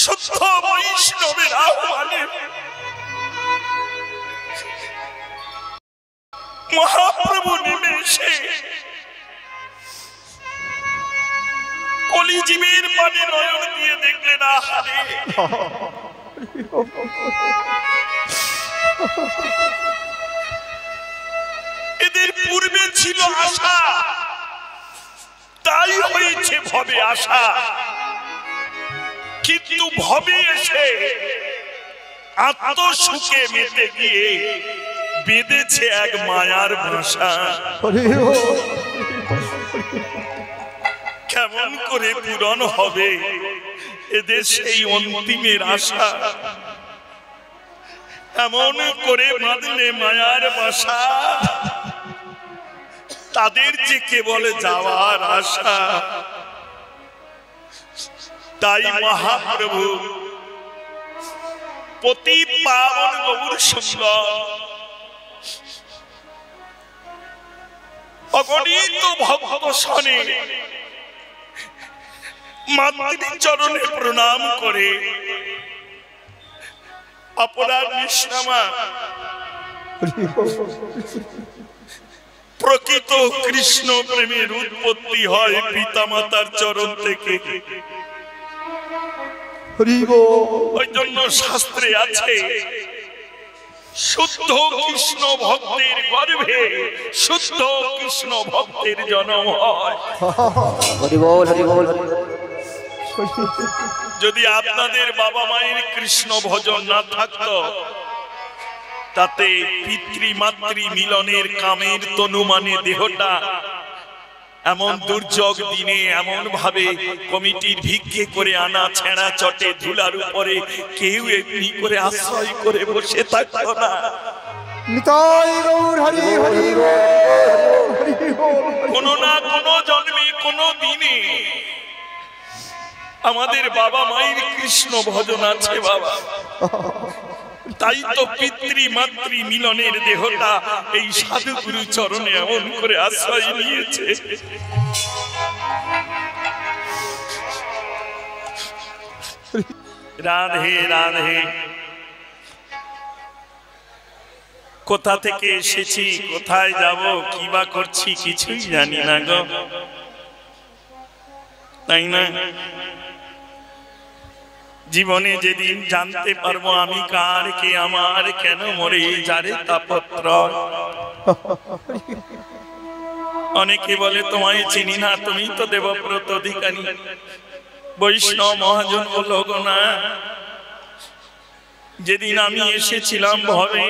শুদ্ধ বৈষ্ণবের আহ্বানে মহাপ্রভু নেমে এসে কলিজীবের পানে নয়ন দিয়ে দেখলেন, আহারে এদের পূর্বে ছিল আশা, তাই হয়েছে ভবে আশা, কিন্তু ভবে এসে আত্মসুখে মেতে গিয়ে বেঁধেছে এক মায়ার ভাষা। কেমন করে পূরণ হবে এদের সেই অন্তিমের আশা? এমন করে বাঁধলে মায়ার বাসা, তাদের যে কেবল যাওয়ার আশা। তাই মহাপ্রভু পতি পাবন গৌর সুন্দর অগণিত ভক্ত শনে মাতৃ চরণে প্রণাম করে অপরাধ নিষ্কামা প্রকৃত কৃষ্ণ প্রেমের উৎপত্তি হয় পিতামাতার চরণ থেকে। ওই জন্য শাস্ত্রে আছে, শুদ্ধ কৃষ্ণ ভক্তের গর্ভে শুদ্ধ কৃষ্ণ ভক্তের জন্ম হয়। যদি আপনাদের বাবা মায়ের কৃষ্ণ ভজন না থাকতো, তাতে পিতৃমাতৃ মিলনের কামের তনু মানে দেহটা এমন দুর্যোগ দিনে এমন ভাবে কমিটির ভিক্ষে করে আনা ছেঁড়া চটে ধুলার উপরে কেউ এমনি করে আশ্রয় করে বসে থাকতো না। কোনো না কোনো জন্মে কোনো দিনে আমাদের বাবা মায়ের কৃষ্ণ ভজন আছে বাবা। তাই তো পিতৃমাতৃ মিলনের দেহটা এই সাধু গুরু চরণে এমন করে আশ্রয় নিয়েছে। রাধে রাধে। কোথা থেকে এসেছি, কোথায় যাব, কি বা করছি কিছুই জানি না গো, তাই না? জীবনে যেদিন জানতে পারবো আমি কার, কে আমার, কেন মরে যারে তাপত্র। অনেকে বলে তোমায় চিনি না, তুমি তো দেবব্রত অধিকারী। বৈষ্ণব মহাজন বলো গো না, যেদিন আমি এসেছিলাম ভবে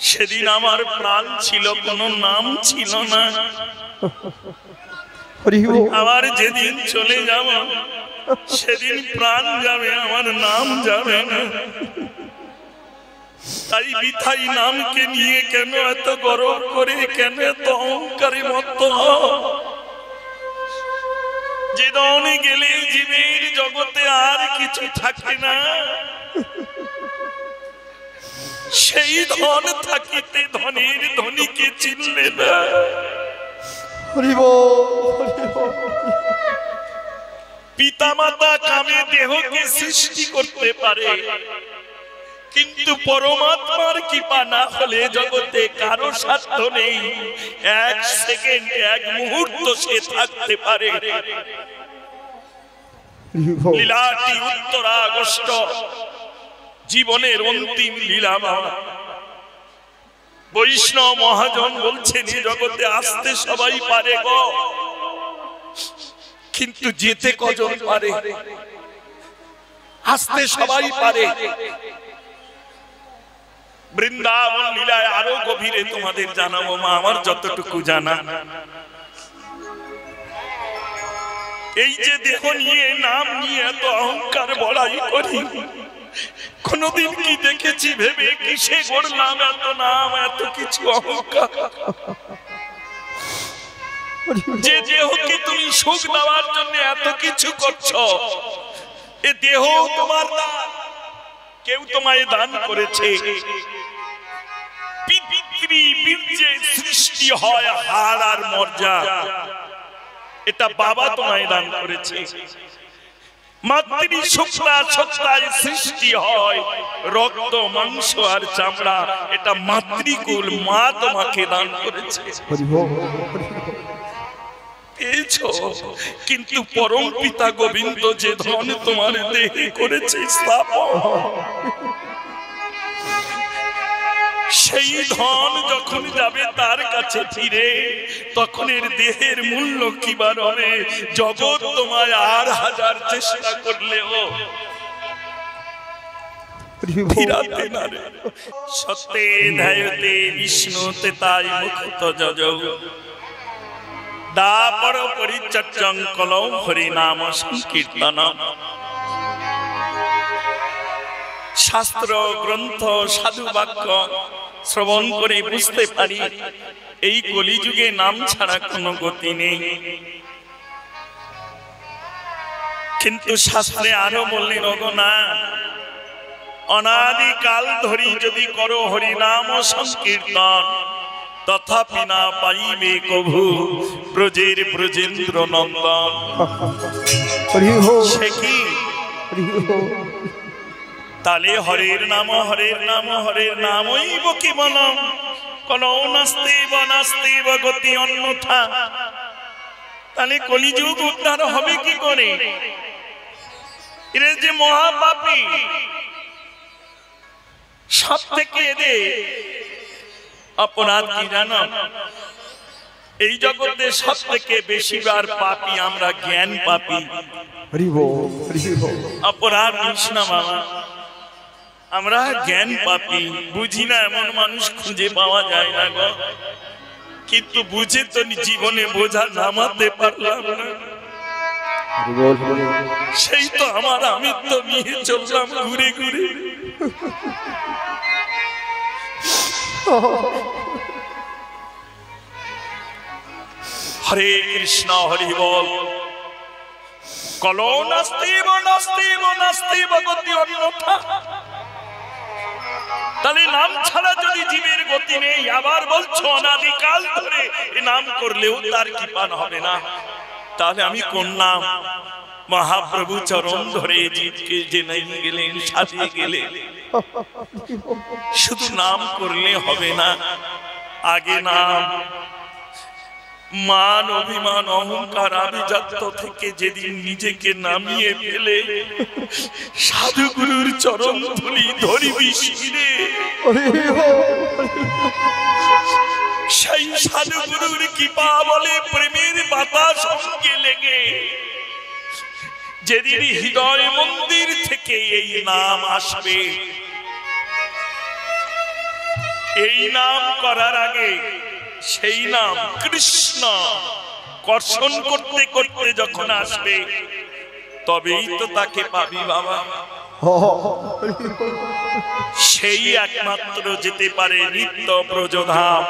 সেদিন আমার প্রাণ ছিল, কোনো নাম ছিল না। আবার যেদিন চলে যাব সেদিন প্রাণ যাবে, আমার নাম যাবে না। তাই বিথাই নামকে নিয়ে কেন এত গর্ব করে, কেন এত অহংকারে মত্ত? যে ধনে গেলে জীবের জগতে আর কিছু থাকে না, সেই ধন থাকিতে ধনের ধনীকে চিনলে না। পিতামাতা কামে দেহকে সৃষ্টি করতে পারে, কিন্তু পরমাত্মার কৃপা না হলে জগতে কারো সাধ্য নেই। এক সেকেন্ড, এক মুহূর্ত সে থাকতে পারে। লীলাটি উত্তরাগষ্ট, জীবনের অন্তিম লীলা। বৈষ্ণব মহাজন বলছেন, জগতে আসতে সবাই পারে গো, কিন্তু যেতে কজন পারে? আসতে সবাই পারে। বৃন্দাবন লীলায় আরো গভীরে তোমাদের জানাবো মা, আমার যতটুকু জানা। এই যে দেহ নিয়ে, নাম নিয়ে এত অহংকার বড়াই করি, কোনদিন কি দেখেছি ভেবে কিসে গড়লাম এত নাম, এত কিছু অহংকার? যে দেহকে তুমি সুখ দেওয়ার জন্য এত কিছু করছো, এ দেহ তোমার না, কেউ তোমায় দান করেছে। পিতৃবীর্যে সৃষ্টি হয় হাড় আর মজ্জা, এটা বাবা তোমায় দান করেছে। মাতৃ শুক্লা সত্তায় সৃষ্টি হয় রক্ত মাংস আর চামড়া, এটা মাতৃকুল, মা তোমাকে দান করেছে, পেয়েছো। কিন্তু পরম পিতা গোবিন্দ যে ধন তোমার দেহে করেছে স্থাপন, সেই ধন যখন যাবে তার কাছে ফিরে, তখন এর দেহের মূল্য কি বার হবে? জগৎ তোমায় আর হাজার চেষ্টা করলেও ফিরাতে না রে। সত্যে ধায়তে বিষ্ণুতে তাই মুক্ত যজৌ দাপর পরিচর্যং কলৌ হরি নাম সংকীর্তনম। শাস্ত্র গ্রন্থ সাধু বাক্য শ্রবণ করে বুঝতে পারি এই কলিযুগে নাম ছাড়া কোনো গতি নেই। কিন্তু শাস্ত্রে আরো বললেন, ওগো না, অনাদিকাল ধরি যদি করো হরি নাম সংকীর্তন, তথাপি না পাইবে কভু ব্রজের ব্রজেন্দ্র নন্দন। সে কি? তালে হরের নাম হরের নাম হরের নামই বকি বলম, কোনো নাস্তিব নাস্তিব গতি অন্যথা। তাহলে কলিযুগ উদ্ধার হবে কি করে? এরা যে মহাপাপী, সব থেকে এদের অপরাধ কি জানো? এই জগতে সব থেকে বেশিবার পাপী আমরা জ্ঞান পাপী। অপরাধ কৃষ্ণ বাবা, আমরা জ্ঞান পাপী, বুঝি না এমন মানুষ খুঁজে পাওয়া যায় না গো। কিন্তু বুঝে তো জীবনে বোঝা নামাতে পারলাম না, সেই তো আমার আমিত্ব নিয়ে চললাম ঘুরে ঘুরে। হরে কৃষ্ণ হরি বল। কলো নাস্তিব নাস্তিব নাস্তিব গতি অন্যথা। তাহলে নাম ছাড়া যদি জীবের গতি নেই, আবার বলছো অনাদিকাল ধরে নাম করলেও তার কৃপা হবে না, তাহলে আমি কোন নাম? মহাপ্রভু চরণ ধরে জীবকে যে নাই গেলেন, সাজিয়ে গেলেন। শুধু নাম করলে হবে না, আগে নাম। মান অভিমান অহংকার আভিজাত্য থেকে যেদিন নিজেকে নামিয়ে ফেলে সাধুগুরুর চরণ ধুলি ধরিবি শিরে, সেই সাধুগুরুর কৃপা বলে প্রেমের বাতাস সঙ্গে লেগে যেদিন হৃদয় মন্দির থেকে এই নাম আসবে, এই নাম করার আগে সেই নাম কৃষ্ণ কর্ষণ করতে করতে যখন আসবে, তবেই তো তাকে পাবি বাবা। সেই একমাত্র যেতে পারে নিত্য ব্রজধাম।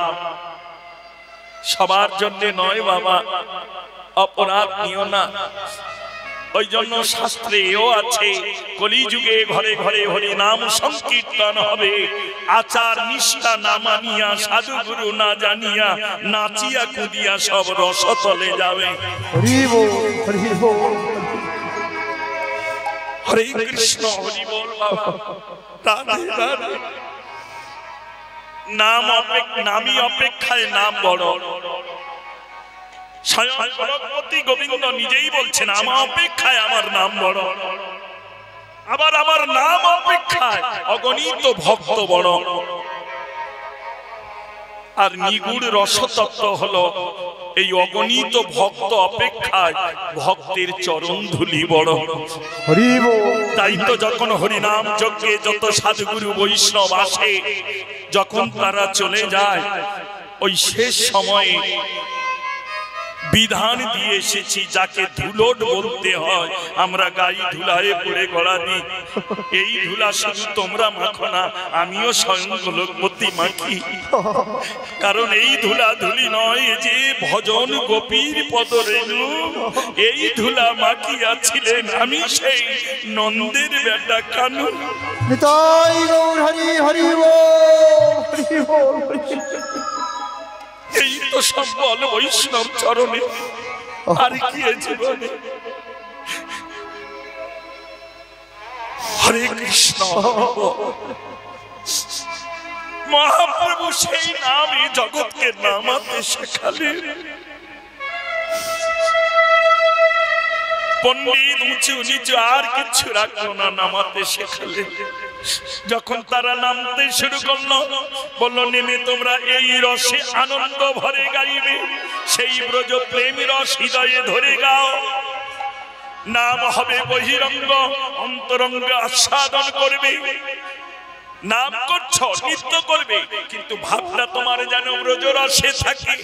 সবার জন্য নয় বাবা, অপরাধ নিও না। ওই জন্য শাস্ত্রে এও আছে, কলিযুগে ঘরে ঘরে হরি নাম সংকীর্তন হবে। আচার নিষ্ঠা না মানিয়া, সাধুগুরু না জানিয়া, নাচিয়া কুদিয়া সব রসতলে যাবে। হরে কৃষ্ণ হরি বল বাবা। রাধে রাধে। নামই অপেক্ষায় নাম বড়। স্বয়ং ভগবতী গোবিন্দ নিজেই বলছেন, আমার অপেক্ষায় আমার নাম বড়। আবার আমার নাম অপেক্ষায় অগণিত ভক্ত বড়। আর নিগুড় রসতত্ত্ব হলো এই অগণিত ভক্ত অপেক্ষায় ভক্তের চরণ ধুলি বড়। তাই তো যখন হরিনাম যজ্ঞে যত সাধুগুরু বৈষ্ণব আসে, যখন তারা চলে যায়, ওই শেষ সময়ে বিধান দিয়ে এসেছি, যাকে ধুলোট বলতে হয়। আমরা গাই ধুলায় পড়ে গড়া দিই। এই ধুলা শুধু তোমরা মাখো না, আমিও স্বয়ং গোলকপতি মাখি। কারণ এই ধুলা ধুলি নয়, যে ভজন গোপীর পদরেণু, এই ধুলা মাখিয়াছিলেন আমি সেই নন্দের বেটা কানু। নিতাই গৌর হরি হরি বল। এই তো সম্বল বৈষ্ণব চরণে, আর কি জীবনে। হরে কৃষ্ণ। মহাপ্রভু সেই নামই জগৎকে নামাতে শেখালেন। পণ্ডিত উঁচু নিচু আর কিছু রাখলো না, নামাতে শেখালেন। যখন তারা নামতে শুরু করলো, বললো নেমে তোমরা এই রসে আনন্দ ভরে গাইবে, সেই ব্রজ প্রেম রস হৃদয়ে ধরে গাও। নাম হবে বহিরঙ্গ, অন্তরঙ্গ আস্বাদন করবে। নাম করছো, নৃত্য করবে, কিন্তু ভাবনা তোমার যেন ব্রজ রসে থাকে।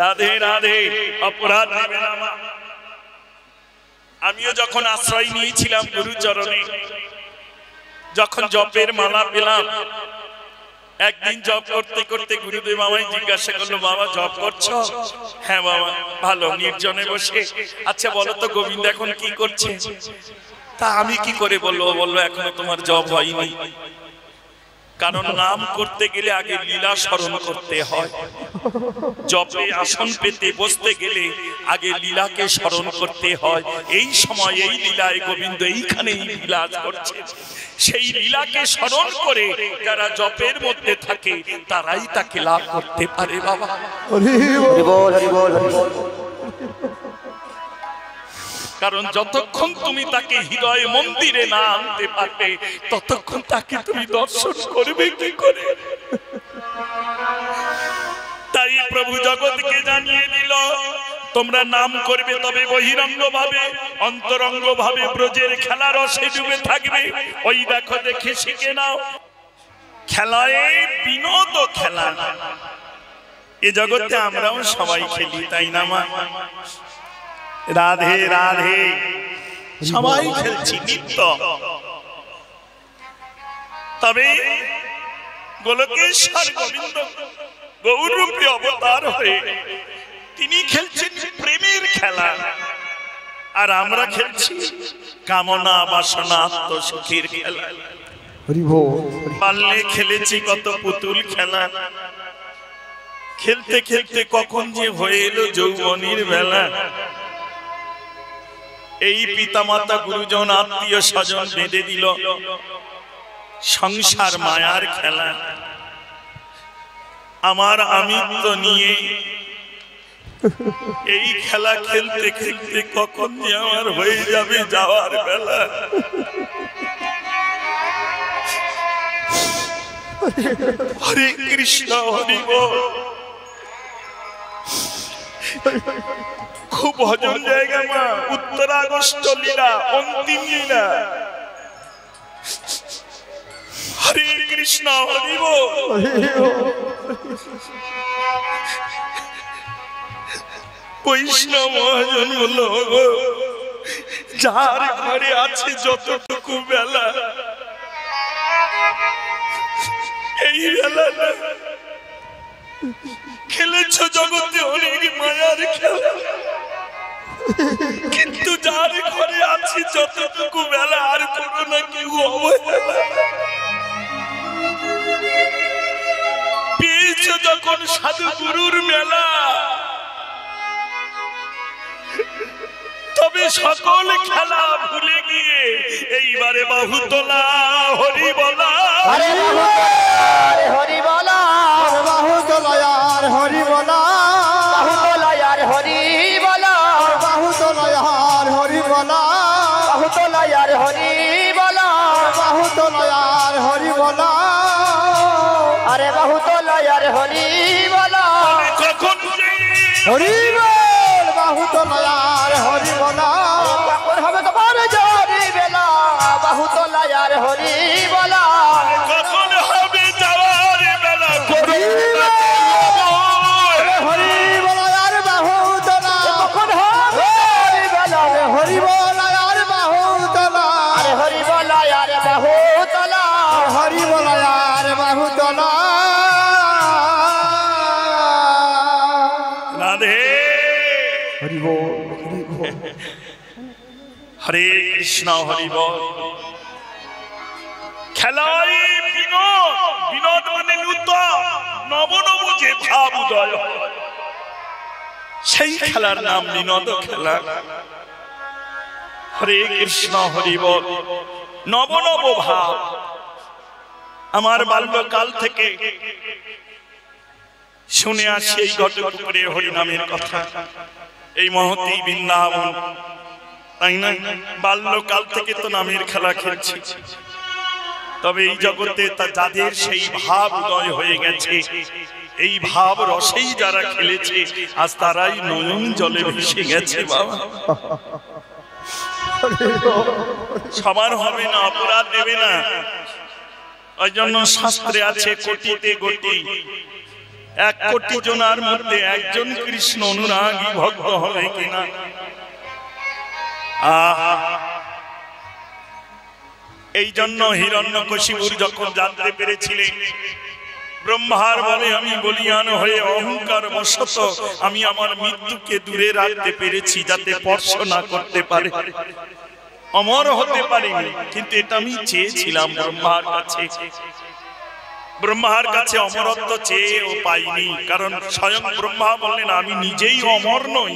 রাধে রাধে। অপরাধ নেবে না মা। আমিও যখন আশ্রয় নিয়েছিলাম গুরুচরণে, যখন জপের মালা পেলাম, একদিন জপ করতে করতে গুরুদেব আমায় জিজ্ঞাসা করলো, বাবা জপ করছো? হ্যাঁ বাবা। ভালো, নির্জনে বসে। আচ্ছা বলো তো গোবিন্দ এখন কি করছে? তা আমি কি করে বলবো? বললো এখনো তোমার জপ হয়নি। কারণ নাম করতে গেলে আগে লীলা স্মরণ করতে হয়। জপে আসন পেতে বসতে গেলে আগে লীলাকে স্মরণ করতে হয়। এই সময় এই লীলায় গোবিন্দ এইখানেই লীলা করছে। সেই লীলাকে স্মরণ করে যারা জপের মধ্যে থাকে তারাই তাকে লাভ করতে পারে বাবা। কারণ যতক্ষণ তুমি তাকে হৃদয় মন্দিরে না আনতে পারবে, ততক্ষণ তাকে তুমি দর্শন করবে কি করে? তাই প্রভু জগৎকে জানিয়ে দিল, তোমরা নাম করবে তবে বহিরঙ্গ ভাবে, অন্তরঙ্গ ভাবে ব্রজের খেলা রসে ডুবে থাকবে। ওই দেখো, দেখে শিখে নাও। খেলায় বিনোদ খেলা, এ জগতে আমরাও সবাই খেলি, তাই না মা? রাধে রাধে। সবাই খেলছি নিত্য। তবে গোলকেশ্বর গোবিন্দ গৌরূপী অবতার হয়ে তিনি খেলছেন প্রেমের খেলা, আর আমরা খেলছি কামনা বাসনা আত্মসুখের খেলা। পারলে খেলেছি কত পুতুল খেলা, খেলতে খেলতে কখন যে হয়ে এলো যৌবনের বেলা। এই পিতামাতা গুরুজন আত্মীয় স্বজন বেঁধে দিল সংসার মায়ার খেলা। আমার আমিত্ব নিয়ে এই খেলা খেলতে খেলতে কখন যে আমার হয়ে যাবে যাওয়ার বেলা। হরে কৃষ্ণ হরি বল। খুব ভজন জায়গা মা, উত্তরাগস্ত লীলা, অন্তিম লীলা। হরে কৃষ্ণ হরি বল। বৈষ্ণব মহাজন বলল, যার ঘরে আছে যতটুকু বেলা, এই বেলা খেলেছ জগতে অনেক মায়ার খেলা, কিন্তু যার ঘরে আছে যতটুকু বেলা আর কোনো না কেউ অবহেলা। পেয়েছ যখন সাধু গুরুর মেলা, তবে সকল খেলা ভুলে গিয়ে এইবারে বাহু তোলা হরি বলা। হরি বলা, বাহু তোলায়ার হরি বলা, বাহু তোলায়ার হরি বলা, বাহু তোলায়ার হরি বলা, বাহু তোলায়ার হরি বলা, বাহু তোলায়ার হরি বলা, আরে বাহু তোলায়ার হরি বলা। কখন হরি বল, বাহু তোলায়ার হরি বলা, কখন হবে তোমার জরি বেলা, বাহু তোলায়ার হরি বলা, কখন হবে যাওয়ার বেলা। হরি বলায়ার বাহু তোলা, কখন হবে হরি বেলা, হরি বলায়ার বাহু তোলা, আরে হরি বলায়ার বাহু তোলা, হরি বলায়ার বাহু তোলা। রাধে হরি বল, হরি বল। হরে কৃষ্ণ হরি বল। খেলাই বিনোদ, বিনোদ মানে নূতন, নব নব যে ভাব উদয়, সেই খেলার নাম বিনোদ খেলা। হরে কৃষ্ণ হরি বল। নব নব ভাব আমার বাল্যকাল থেকে শুনে আসি এই ঘটপুকুরের হরিনামের কথা, এই মহতী বৃন্দাবন, তাই না? বাল্যকাল থেকে তো নামের খেলা খেলছি। তবে এই জগতে যাদের সেই ভাব উদয় হয়ে গেছে, এই ভাব রসেই যারা খেলেছে, আজ তারাই নয়ন জলে ভেসে গেছে। বাবা সবার হবে না, অপরাধ দেবে না। ওই জন্য শাস্ত্রে আছে কোটিতে কোটি, 1 কোটি জনার মধ্যে একজন কৃষ্ণ অনুরাগী ভক্ত হবে কিনা। এই জন্য হিরণ্যকশিপুর যখন জানতে পেরেছিলেন, ব্রহ্মার বলে আমি বলিয়ান হয়ে অহংকার বশত আমি আমার মৃত্যুকে দূরে রাখতে পেরেছি, যাতে স্পর্শ না করতে পারে, অমর হতে পারিনি। কিন্তু এটা আমি চেয়েছিলাম ব্রহ্মার কাছে। ব্রহ্মার কাছে অমরত্ব চেয়েও পাইনি, কারণ স্বয়ং ব্রহ্মা বললেন আমি নিজেই অমর নই,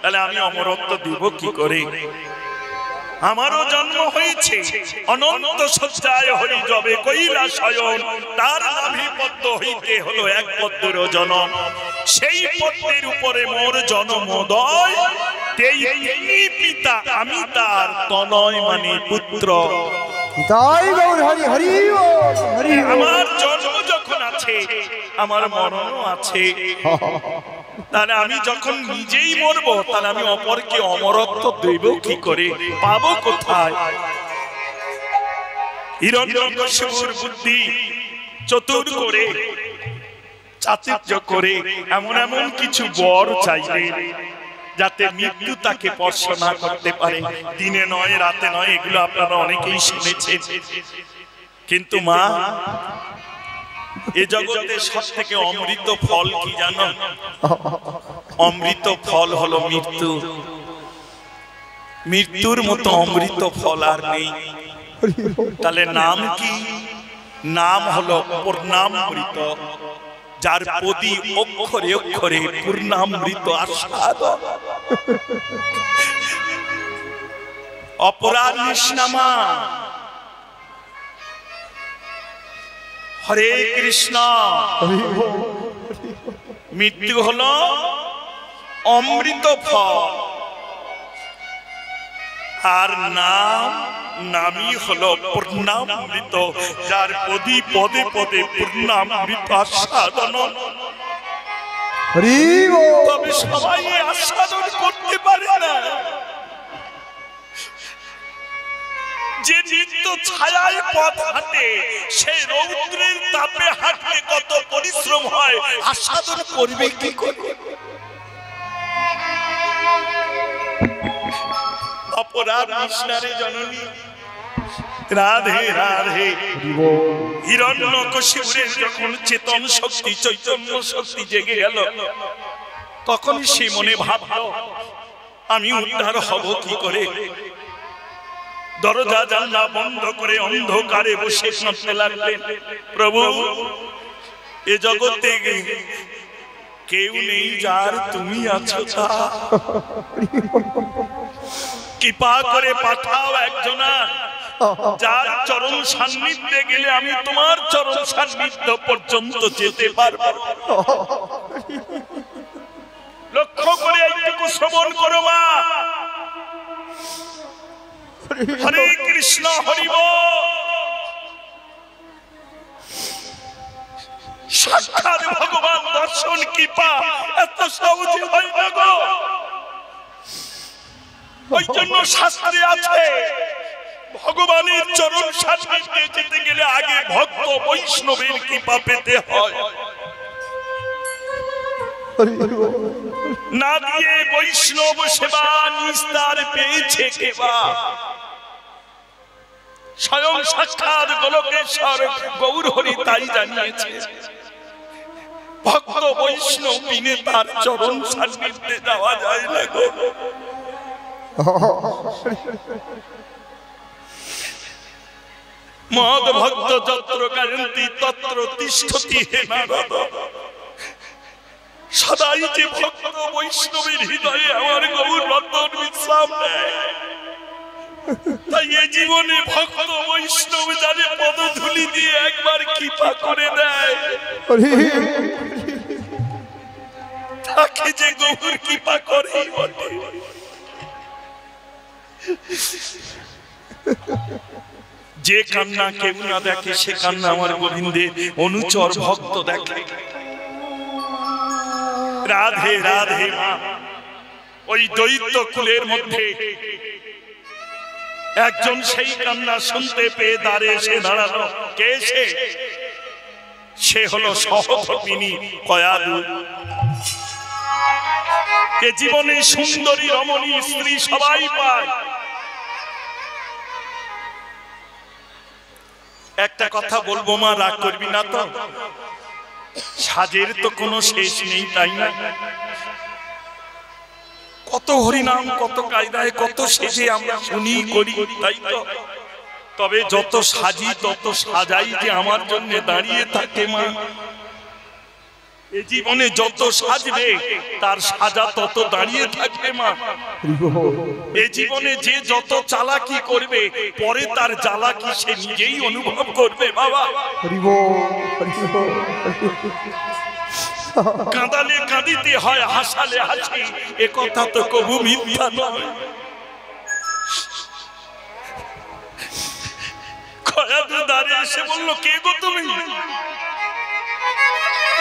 তাহলে আমি অমরত্ব দেব কি করে? আমারও জন্ম হয়েছে অনন্ত সজ্জায় হরি যবে কইলা শয়ন, তার নাভি পদ্ম হইতে হলো 1 পদ্মের জনম। সেই পদ্মের উপরে মোর জন্মোদয়, তেই পিতা আমি তার তনয় মানে পুত্র। আমার জন্ম যখন আছে, আমার মরণও আছে। তাহলে আমি যখন নিজেই মরবো, তাহলে আমি অপরকে অমরত্ব দেব কি করে, পাবো কোথায়? হিরণ্যকশিপুর বুদ্ধি চতুর করে, চাতুর্য করে এমন এমন কিছু বর চাইলেন, যাতে মৃত্যু তাকে স্পর্শ না করতে পারে। দিনে নয়, রাতে নয়, এগুলো আপনারা অনেকেই শুনেছেন। কিন্তু মা, এ জগতে সব থেকে অমৃত ফল কি জানো? অমৃত ফল হলো মৃত্যু। মৃত্যুর মতো অমৃত ফল আর নেই। তাহলে নাম কি? নাম হলো পূর্ণামৃত, যার প্রতি অক্ষরে অক্ষরে পূর্ণামৃত আস্বাদন। অপরাধ নিষ্নামা। হরে কৃষ্ণ। মৃত্যু হলো অমৃত ফল, আর নামই হলো পূর্ণামৃত, যার পদে পদে পদে পূর্ণামৃত আস্বাদন। তবে সবাই আস্বাদন করতে পারে না। যে নিত্য ছায়ায় পথ হাঁটে, সেই রৌদ্রের তাপে হাঁটতে কত পরিশ্রম হয়, আস্বাদন করবে কি করে? অপরাধ নিষ্ণারে জননী রাধে রাধে। হিরণ্যকশিপুরের যখন চেতন শক্তি, চৈতন্য শক্তি জেগে গেল, তখন সে মনে ভাবল আমি উদ্ধার হব কি করে। দরজা জানলা বন্ধ করে অন্ধকারে বসে কাঁদতে লাগলেন, প্রভু এ জগতে কেউ নেই যার তুমি আছো, কৃপা করে পাঠাও একজনা, যার চরণ সান্নিধ্যে গেলে আমি তোমার চরণ সান্নিধ্য পর্যন্ত যেতে পারবো। লক্ষ্য করে এইটুকু শ্রবণ করো মা। হরে কৃষ্ণ হরি বল। সাক্ষাৎ ভগবান দর্শন কৃপা এত সহজে হয় না গো। ওই জন্য শাস্ত্রে আছে ভগবানের চরণ সান্নিধ্যে যেতে গেলে আগে ভক্ত বৈষ্ণবের কৃপা পেতে হয়। না দিয়ে বৈষ্ণব সেবা নিস্তার পেয়েছে কেবা। স্বয়ং সাক্ষাৎ গোলকেশ্বর গৌর হরি তাই জানিয়েছে, ভক্ত বৈষ্ণব বিনে তার চরণ সান্নিধ্যে যাওয়া যায় না গো। মদ ভক্ত যত্র কারন্তি তত্র তিষ্ঠতি হে নারদ। সদাই যে ভক্ত বৈষ্ণবের হৃদয়ে আমার গৌর রতন বিশ্রাম নেয়, তাই এ জীবনে ভক্ত বৈষ্ণব যারে পদধূলি দিয়ে একবার কৃপা করে দেয় তাকে যে গৌর কৃপা করে বটে। যে কান্না কেউ না দেখে সে কান্না আমার গোবিন্দের অনুচর ভক্ত দেখে। রাধে রাধে মা। ওই দৈত্য কুলের মধ্যে একজন সেই কান্না শুনতে পেয়ে দ্বারে এসে দাঁড়ালো। কে সে? সে হলো সহধর্মিণী কয়াদু। এ জীবনে সুন্দরী রমণী স্ত্রী সবাই পায়। একটা কথা বলবো মা, রাগ করবি না তো? সাজের তো কোনো শেষ নেই, তাই না? কত হরিনাম, কত কায়দায়, কত সেজে আমরা শুনি করি, তাই তো? তবে যত সাজি তত সাজাই যে আমার জন্য দাঁড়িয়ে থাকে মা। এই জীবনে যত সাজবে তার সাজা তত দাঁড়িয়ে থাকবে মা। এই জীবনে যে যত চালাকি করবে পরে তার চালাকি সে নিজেই অনুভব করবে বাবা। কাঁদালে কাঁদিতে হয়, হাসালে হাসি, এ কথা তো কবু মিথ্যা নয়। কয়াদু দ্বারে এসে বলল, কে গো তুমি?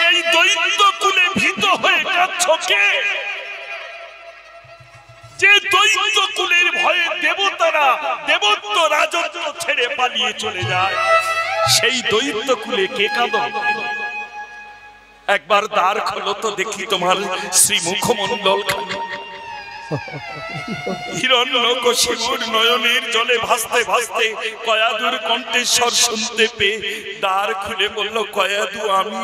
এই দৈত্য কুলে ভীত হয়ে কাঁদছ কে? যে দৈত্য কুলের ভয়ে দেবতারা দেবত্ব রাজত্ব ছেড়ে পালিয়ে চলে যায়, সেই দৈত্য কুলে কে কাঁদো? একবার দ্বার খোলো তো দেখি তোমার শ্রী মুখমণ্ডল। হিরণ্যকশিপুর নয়নের জলে ভাসতে ভাসতে কয়াদুর কণ্ঠস্বর শুনতে পেয়ে দ্বার খুলে বলল, কয়াদু আমি।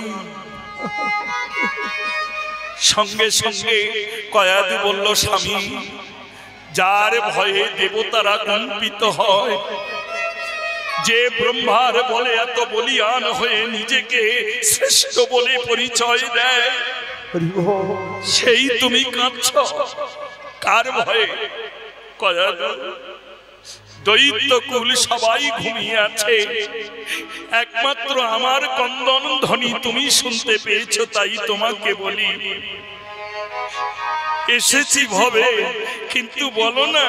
সঙ্গে সঙ্গে কয়াদু বলল, স্বামী, যার ভয়ে দেবতারা কম্পিত হয়, যে ব্রহ্মার বলে এত বলিয়ান হয়ে নিজেকে শ্রেষ্ঠ বলে পরিচয় দেয়, সেই তুমি কাঁদছ কার ভয়ে? কয়াদু, দৈত্য কুল সবাই ঘুমিয়ে আছে, একমাত্র আমার কন্দন ধ্বনি তুমি শুনতে পেয়েছো, তাই তোমাকে বলি। এসেছি ভবে, কিন্তু বলো না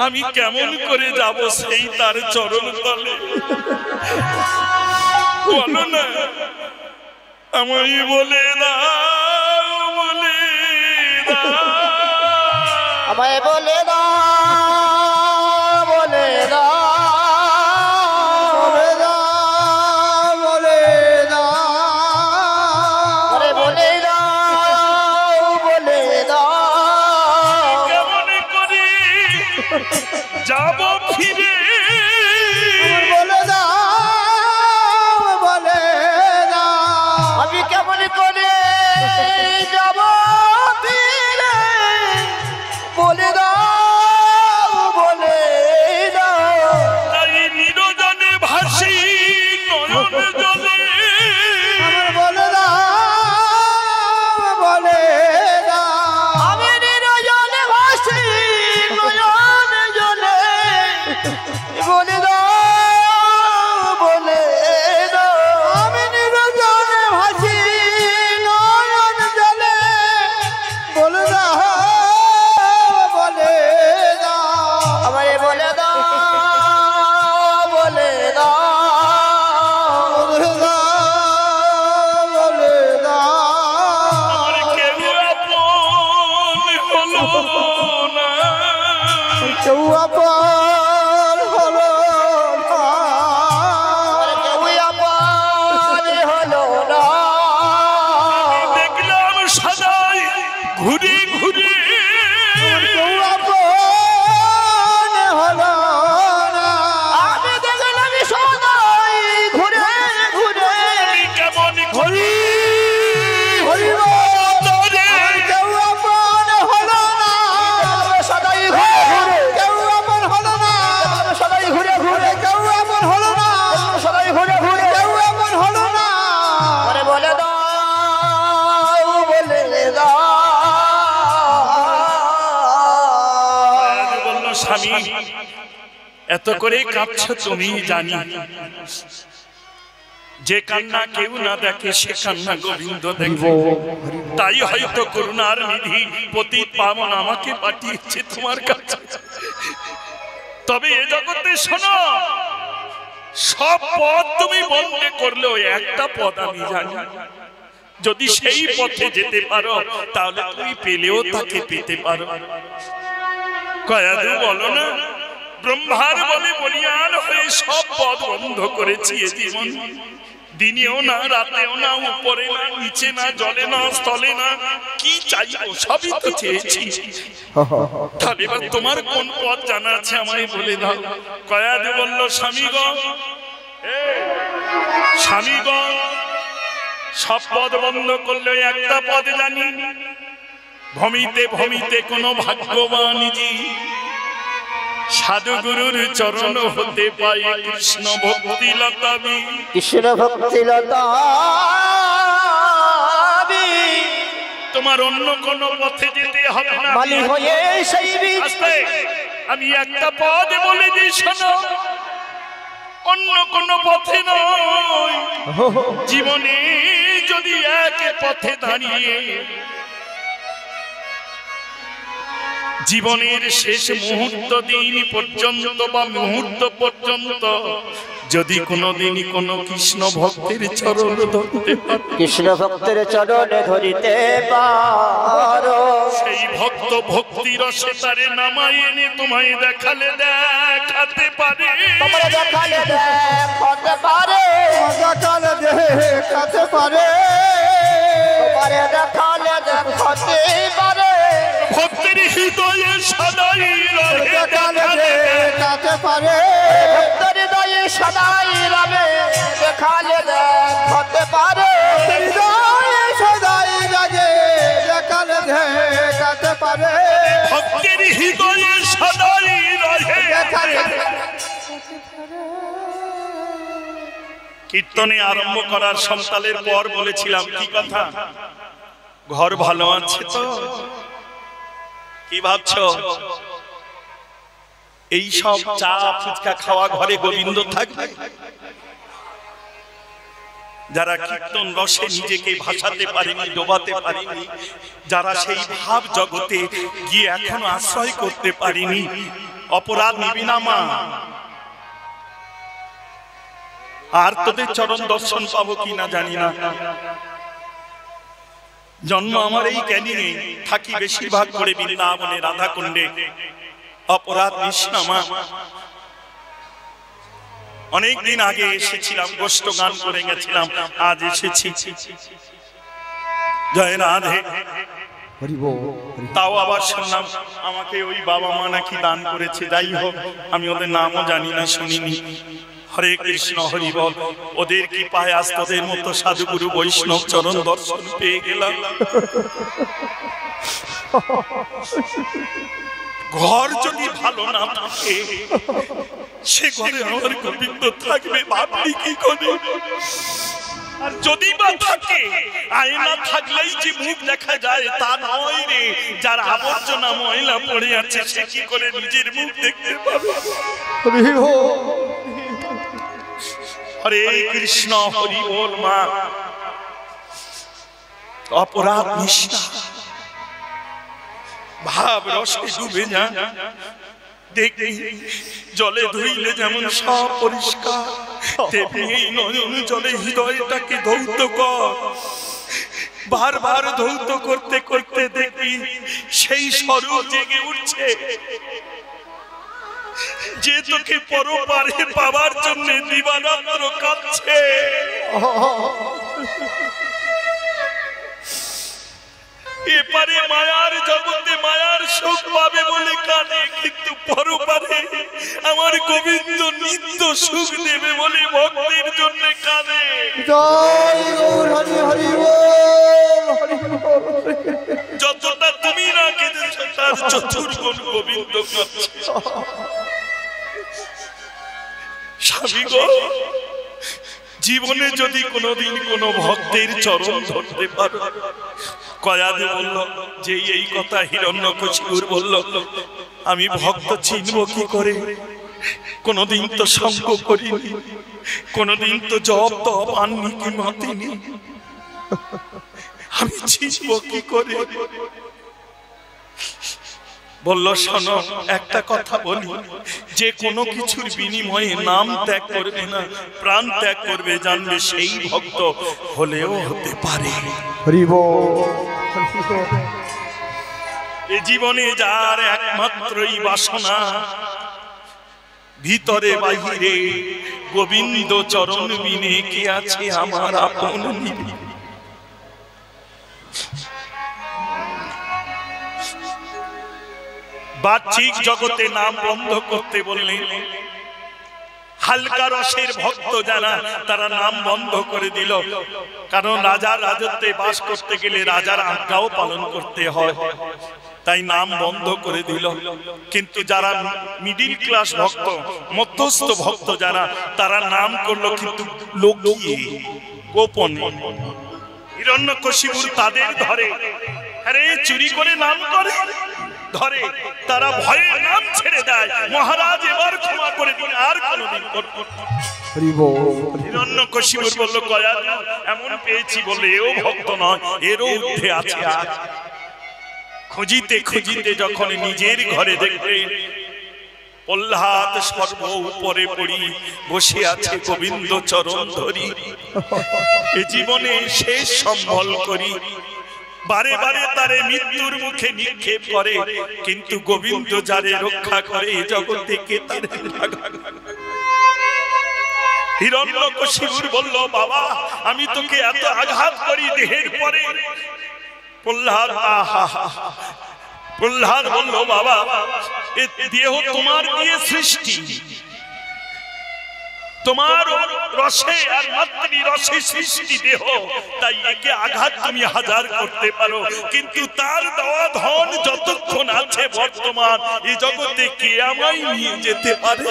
আমি কেমন করে যাব সেই তার চরণ তলে? বলো না, আমায় বলে দাও, বলে দাও, আমায় বলে দাও, বলে দাও, বলে দাও, বলে দাও, বলে দাও, বলে দাও, কেমন করে যাব ফিরে? বলে দাও, বলে দাও, আমি কেমন করে যাব ফিরে? বলে দাও, বলে দাও, তাই নিরজনে ভাসি নয়ন জলে, বলে দাও, বলে দাও, আমি নিরজনে ভাসি নয়ন জলে, বলে দাও, বলে দাও, আমি নিরজনে ভাসি নয়ন জলে, বলে দাও, বলে দাও, আমায় বলে দাও, বলে দাও, বলে দাও, বলে দাও, আমার কেউ আপন হলো না, কেউ আপন হলো না, কেউ আপন হলো না, দেখলাম সদাই ঘুরে ঘুরে, কেউ আপন হলো না, আমি দেখলাম সদাই ঘুরে ঘুরে, আমি কেমন করি হরি তোরে? কেউ আপন হলো না, সদাই ঘুরে ঘুরে, কেউ আপন হলো না, সদাই ঘুরে ঘুরে, কেউ আপন হলো না, সদাই ঘুরে ঘুরে, কেউ আপন হলো না, আরে বলে দাও, বলে দাও, কয়াদু বলল, স্বামী, এত করে কাঁদছ তুমি জানি, যে কান্না কেউ না দেখে সে কান্না গোবিন্দ দেখে। তাই হয়তো করুণার নিধি পতিত পাবন আমাকে পাঠিয়েছে তোমার কাছে। তবে এ জগতে শোনো, সব পথ তুমি বন্ধ করলেও একটা পথ আমি জানি, যদি সেই পথে যেতে পারো তাহলে তুমি পেলেও তাকে পেতে পারো। কয়াদু বলো না, ব্রহ্মার বলে বলিয়ান হয়ে সব পথ বন্ধ করেছি এ জীবন। দিনেও না, রাতেও না, উপরে না, নিচে না, জলে না, স্থলে না, কি চাইবো সবই তো চেয়েছি। তাহলে এবার তোমার কোন পথ জানা আছে আমায় বলে দাও। কয়াদু বলল, স্বামীগণ, স্বামীগণ, সব পথ বন্ধ করলে একটা পথ জানি, ভমিতে ভমিতে কোন ভাগ্যবান জি সাধু গুরুর চরণ হতে পায় কৃষ্ণ ভক্তি লতাবি। কৃষ্ণ ভক্তি লতাবি, তোমার অন্য কোন পথে যেতে হবে না। মালি হয়ে সেই আস্তে, আমি একটা পথ বলে দিই শোনো, অন্য কোন পথে নয়। জীবনে যদি এক পথে দাঁড়িয়ে জীবনের শেষ মুহূর্ত দিন পর্যন্ত বা মুহূর্ত পর্যন্ত যদি কোনদিন কোন কৃষ্ণ ভক্তের চরণ ধরতে পারো, কৃষ্ণ ভক্তের চরণে ধরিতে পারো, সেই ভক্ত ভক্তি রসে তারে নামায় এনে তোমায় দেখালে দেখাতে পারে। তোমার দেখালে দেখাতে পারে, দেখালে দেখাতে পারে, তোমার দেখালে দেখাতে পারে। ভক্তের হৃদয়ে সদাই রবে দেখালে দেখাতে পারে, ভক্তের হৃদয়ে সদাই রবে দেখালে দেখাতে পারে, হৃদয়ে সদাই লাগে দেখালে দেখাতে পারে, ভক্তের হৃদয়ে সদাই রবে দেখালে। কীর্তনে আরম্ভ করার সন্তানের পর বলেছিলাম কি কথা, ঘর ভালো আছে তো? কি ভাবছো? এই সব চা ফুচকা খাওয়া ঘরে গোবিন্দ থাকবে? যারা কীর্তন রসে নিজেকে ভাসাতে পারেনি, ডোবাতে পারেনি, যারা সেই ভাব জগতে গিয়ে এখনো আশ্রয় করতে পারেনি, অপরাধ নিবি না মা। আর তোদের চরণ দর্শন পাবো কিনা জানি না। জন্ম আমার এই ক্যানিংয়ে, থাকি বেশিরভাগ করে বৃন্দাবনে রাধাকুণ্ডে। অপরাধ নিস না মা। অনেকদিন আগে এসেছিলাম, গোষ্ঠ গান করে গেছিলাম, আজ এসেছি। জয় রাধে। তাও আবার শুনলাম আমাকে ওই বাবা মা নাকি দান করেছে। যাই হোক, আমি ওদের নামও জানি না, শুনিনি। হরে কৃষ্ণ, হরি বল। ওদের কি পায় আজ তোদের মতো সাধুগুরু বৈষ্ণব চরণ দর্শন পেয়ে গেলাম। ঘর যদি ভালো না থাকে, সে ঘরে আমার গোবিন্দ থাকবে ভাবলি কি করে? আর যদি বা থাকে, আয়না থাকলেই যে মুখ দেখা যায় তা নয় রে। যার আবর্জনা ময়লা পড়ে আছে সে কি করে নিজের মুখ দেখতে পাবে? হরে কৃষ্ণ, হরি বল মা। অপরাধ নিষ্ঠা ভাব রসে ডুবে যা, দেখি জলে ধুইলে যেমন সব পরিষ্কার, তেমনি এই নয়ন জলে হৃদয়টাকে ধৌত কর। বারবার ধৌত করতে করতে দেখি সেই স্বরূপ জেগে উঠছে, যে তোকে পরপারে পাওয়ার জন্য দিবারাত্র কাঁদছে। এপারে মায়ার জগতে মায়ার সুখ পাবে বলে কাঁদে, কিন্তু পরপারে আমার গোবিন্দ নিত্য সুখ দেবে বলে ভক্তের জন্য কাঁদে। যতটা তুমি না কেঁদেছ তার চতুর্গুণ গোবিন্দ কাঁদছে। স্বামী গো, জীবনে যদি কোনোদিন কোনো ভক্তের চরণ ধরতে পারো। কয়াদু বলল যে এই কথা হিরণ্যকশিপুর বলল, আমি ভক্ত চিনব কি করে? কোনদিন তো সঙ্গ করিনি, কোনদিন তো জপ তপ আননি কি মাতিনি, আমি চিনব কি করে? বলল শোনো একটা কথা বলি, যে কোনো কিছুর বিনিময়ে নাম ত্যাগ করবে না, প্রাণ ত্যাগ করবে, জানবে সেই ভক্ত হলেও হতে পারে। এ জীবনে যার একমাত্রই বাসনা, ভিতরে বাহিরে গোবিন্দ চরণ বিনে কে আছে আমার আপন নিবি। বাহ্যিক জগতে নাম বন্ধ করতে বললেন, হালকা রসের ভক্ত যারা তারা নাম বন্ধ করে দিল, কারণ রাজার রাজত্বে বাস করতে গেলে রাজার আজ্ঞাও পালন করতে হয়, তাই নাম বন্ধ করে দিল। কিন্তু যারা মিডিল ক্লাস ভক্ত, মধ্যস্থ ভক্ত যারা, তারা নাম করলো কিন্তু লুকিয়ে গোপনে। হিরণ্যকশিপুর তাদের ধরে, আরে চুরি করে নাম করে ধরে, তারা ভয়ে নাম ছেড়ে দেয়। মহারাজ এবার ক্ষমা করে দিন, আর কোনদিন করব না। হিরণ্যকশিপুর বলল কয়া এমন পেয়েছি বলে এও ভক্ত নয়, এরও ঊর্ধ্বে আছে। আর খুঁজিতে খুঁজিতে যখন নিজের ঘরে দেখলেন প্রহ্লাদ সর্ব উপরে পড়ি বসে আছে গোবিন্দ চরণ ধরি, এ জীবনে শেষ সম্বল করি, বারে বারে তারে মৃত্যুর মুখে নিক্ষেপ করে, কিন্তু গোবিন্দ যারে রক্ষা করে এ জগতে কে তারে লাগা। হিরণ্যকশিপুর বলল বাবা আমি তোকে এত আঘাত করি দেহের পরে। প্রহ্লাদ বলল বাবা এ দেহ তোমার দিয়ে সৃষ্টি, তোমার রসে আর মাতৃ রসে সৃষ্টি দেহ, তাই একে আঘাত তুমি হাজার করতে পারো, কিন্তু তার দেওয়া ধন যতক্ষণ আছে বর্তমান এই জগতে কে আমায় নিয়ে যেতে পারে,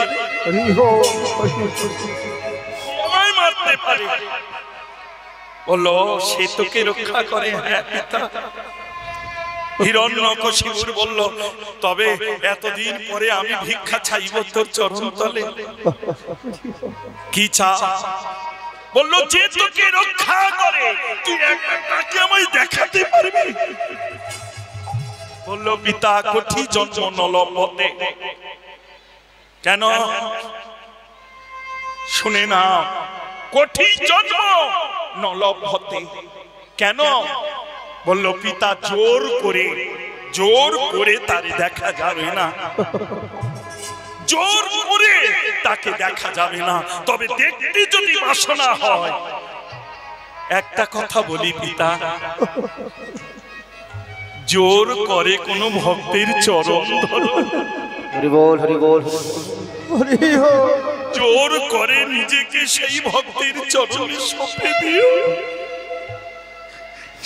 আমায় মারতে পারে? বললো সে তোকে রক্ষা করে। হ্যাঁ পিতা। হিরণ্যকশিপুর বলল তবে এতদিন পরে আমি ভিক্ষা চাইব তোর চরণ তলে। কি চা? বলল যে তোকে রক্ষা করে তুই তাকে আমায় দেখাতে পারবি? বলল পিতা কোটি জন্ম নলপতে। কেন? শুনে না, কোটি জন্ম নলপতে কেন? বলল পিতা জোর করে তারে দেখা যাবে না, জোর করে তাকে দেখা যাবে না, তবে দেখতে যদি বাসনা হয়। একটা কথা বলি পিতা, জোর করে কোন ভক্তের চরণ ধরো, হরি বল হরি বল, জোর করে নিজেকে সেই ভক্তের চরণে সঁপে দিও।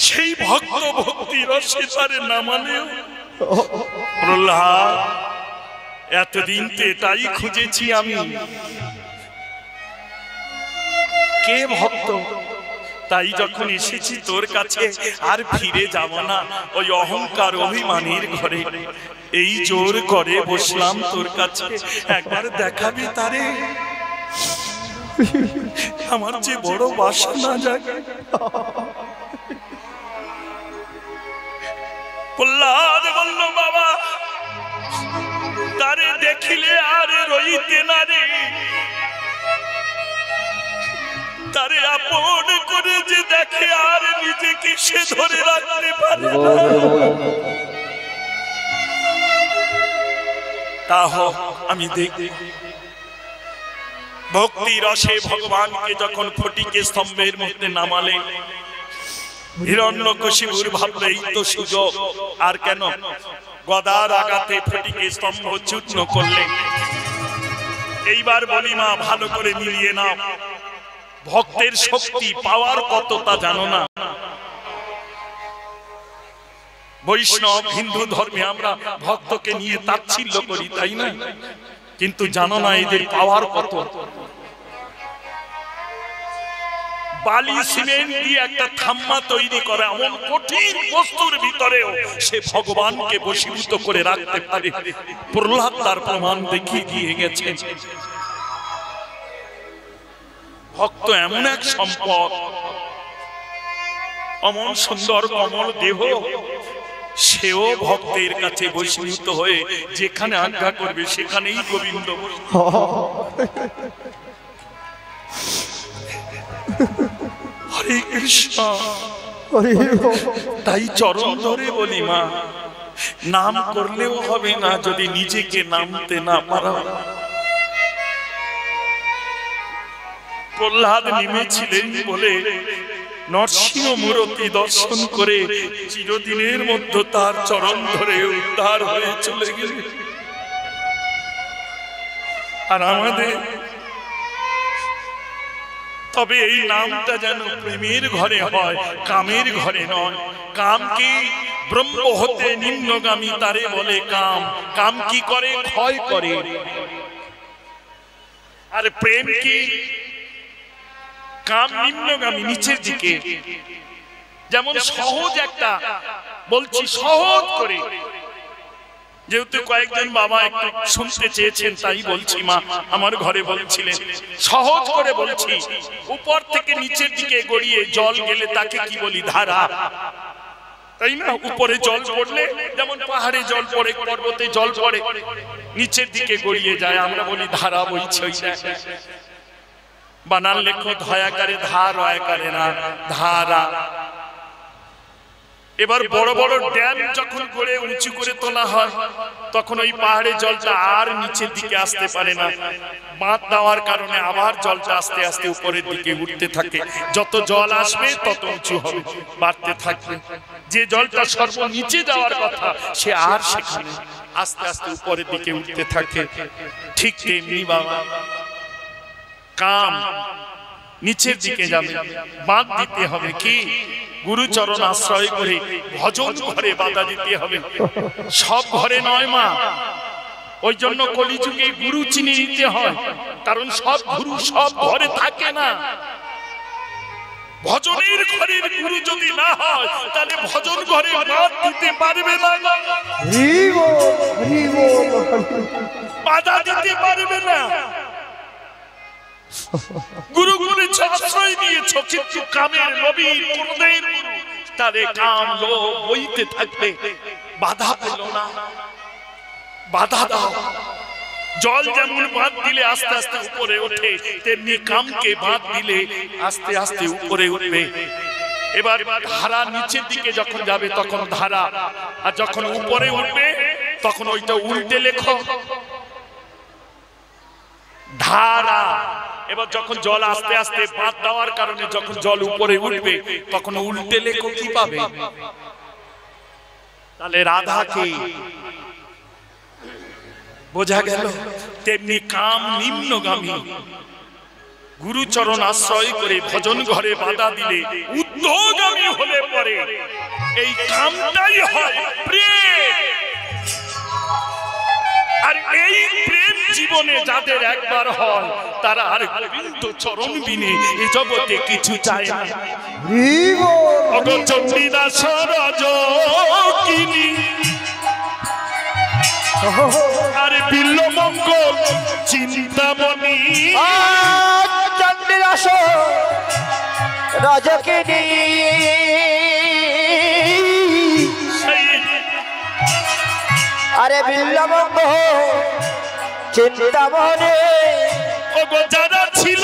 সেই ভক্ত ভক্তি রসে তারে না মানেও। প্রহ্লাদ এতদিন তো এটাই খুঁজেছি আমি, কে ভক্ত, তাই যখন এসেছি তোর কাছে আর ফিরে যাব না ওই অহংকার অভিমানের ঘরে। এই জোর করে বসলাম তোর কাছে, একবার দেখাবি তারে, আমার যে বড় বাসনা জাগে। প্রহ্লাদ বলল বাবা তারে দেখিলে আর রইতে না রে, তারে আপন করে যে দেখে আর নিজেকে সে ধরে রাখতে পারে না। তা হোক আমি দেখি। ভক্তি রসে ভগবানকে যখন ফটিকে স্তম্ভের মধ্যে নামালেন, হিরণ্যকশিপুর ভাবলে এই তো সুযোগ, আর কেন? গদার আঘাতে ফটিকে স্তম্ভ চূর্ণ করলেন। এইবার বলি মা ভালো করে মিলিয়ে নাও, ভক্তের শক্তি পাওয়ার কত তা জানো না? বৈষ্ণব হিন্দু ধর্মে আমরা ভক্তকে নিয়ে তাচ্ছিল্য করি, তাই না? কিন্তু জানো না এদের পাওয়ার কত? বালি সিমেন্ট দিয়ে একটা থাম্মা তৈরি করে, এমন কঠিন বস্তুর ভিতরেও সে ভগবানকে বশীভূত করে রাখতে পারে। প্রহ্লাদ তার প্রমাণ দেখিয়ে দিয়ে গেছে। ভক্ত এমন এক সম্পদ, অমন সুন্দর কমল দেহ, সেও ভক্তের কাছে বশীভূত হয়ে যেখানে আজ্ঞা করবে সেখানেই গোবিন্দ। হরে কৃষ্ণ। তাই চরণ ধরে বলি মা, নাম করলেও হবে না যদি নিজেকে নামতে না পারা। প্রহ্লাদ নেমেছিলেন বলে নরসিংহ মূর্তি দর্শন করে চিরদিনের মধ্যে তার চরণ ধরে উদ্ধার হয়ে চলে গেল। আর আমাদের তবে এই নামটা যেন প্রেমের ঘরে হয়, কামের ঘরে নয়। কাম কি? ব্রহ্ম হতে নিম্নগামী তারে বলে কাম। কাম কি করে? ক্ষয় করে। আর প্রেম কি? কাম নিম্নগামী, নিচের দিকে। যেমন সহজ একটা বলছি, সহজ করে, যেহেতু কয়েকজন বাবা একটু শুনতে চেয়েছেন তাই বলছি। মা আমার ঘরে বলছিলেন, সহজ করে বলছি, উপর থেকে নিচের দিকে গড়িয়ে জল গেলে তাকে কি বলি? ধারা, তাই না? উপরে জল পড়লে যেমন পাহাড়ে জল পড়ে, পর্বতে জল পড়ে, নিচের দিকে গড়িয়ে যায়, আমরা বলি ধারা বইছে। বানান লেখো, ধয়াকারে ধার, রয়াকারে না, ধারা। এবার বড় বড় ড্যাম যখন গড়ে উঁচু করে তোলা হয়, তখন ওই পাহাড়ে জলটা আর নিচের দিকে আসতে পারে না। বাঁধ দেওয়ার কারণে আবার জলটা আস্তে আস্তে উপরের দিকে উঠতে থাকে। যত জল আসবে তত উঁচু হবে, বাড়তে থাকবে। যে জলটা সর্বনিচে যাওয়ার কথা, সে আর সেখানে আস্তে আস্তে উপরের দিকে উঠতে থাকে। ঠিক তেমনি বাবা, কাম নিচের দিকে যাবে, বাঁধ দিতে হবে কি? গুরুচরণ আশ্রয় করে ভজন ঘরে বাধা দিতে হবে। সব ঘরে নয় মা, ওই জন্য কলিযুগে গুরু চিনে নিতে হয়, কারণ সব গুরু সব ঘরে থাকে না। ভজনের ঘরের গুরু যদি না হয়, তাহলে ভজন ঘরে বাধা দিতে পারবে না, বাধা দিতে পারবে না। গুরু গুরু আশ্রয় দিয়েছ, কিন্তু কামের নবী ক্রোধের গুরু, তারে কাম লোভ বইতে থাকবে, বাধা পেল না। বাধা দাও। জল যেমন বাঁধ দিলে আস্তে আস্তে উপরে ওঠে, তেমনি কামকে বাঁধ দিলে আস্তে আস্তে উপরে উঠবে। এবার ধারা নিচের দিকে যখন যাবে তখন ধারা, আর যখন উপরে উঠবে তখন ওইটা উল্টে লেখো, ধারা। এবার যখন জল আস্তে আস্তে বাঁধ দেওয়ার কারণে যখন জল উপরে উঠবে তখন উল্টে লেখো, কি পাবে? তাহলে রাধা কি? বোঝা গেল? তেমনি কাম নিম্নগামী, গুরুচরণ আশ্রয় করে ভজন ঘরে বাধা দিলে ঊর্ধ্বগামী হলে পরে এই কামটাই হয় প্রেম। আর এই প্রেম জীবনে যাদের একবার হয়, তারা আর গোবিন্দ চরণ বিনে এই জগতে কিছু চায় না। চণ্ডীদাস রজকিনী আরে বিল্ল মঙ্গল চিন্তামণি, চণ্ডীদাস রজকিনী আরে বিল্ল মঙ্গল চিন্তামণি, ওগো যারা ছিল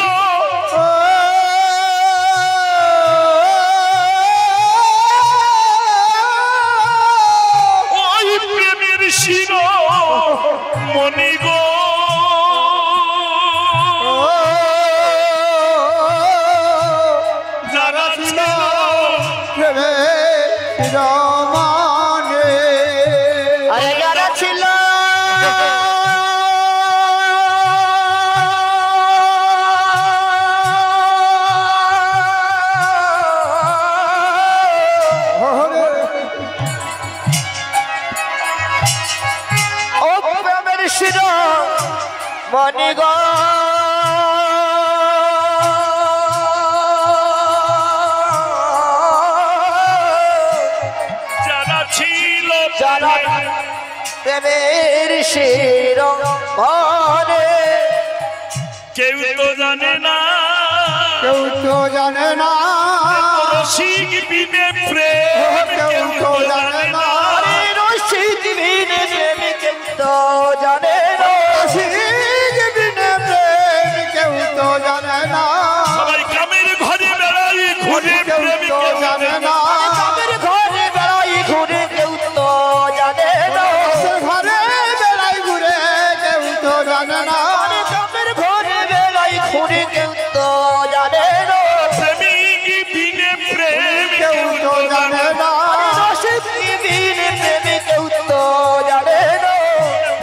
ওই প্রেমের শির মনি গো, যারা ছিল প্রেমের মানে, আরে যারা ছিল মনি গো, ছিল যারা প্রেমের শিরোমণি কেউ তো জানে না, কেউ তো জানে না, রসিক বিনে প্রেম কেউ তো জানে না, রসিক বিনে প্রেম কেউ তো জানে না, রসিক বিনে প্রেম কেউ তো জানে না, সবাই কামের ঘরে বেড়াই ঘুরে প্রেম কেউ তো জানে না, কামের ঘরে বেড়াই ঘুরে কেউ তো জানে না, ঘরে বেড়াই ঘুরে কেউ তো জানে না, কামের ঘরে বেড়াই ঘুরে কেউ তো জানে না, প্রেমিক বিনে প্রেম কেউ তো জানে না, রসিক বিনে প্রেম কেউ তো জানে না,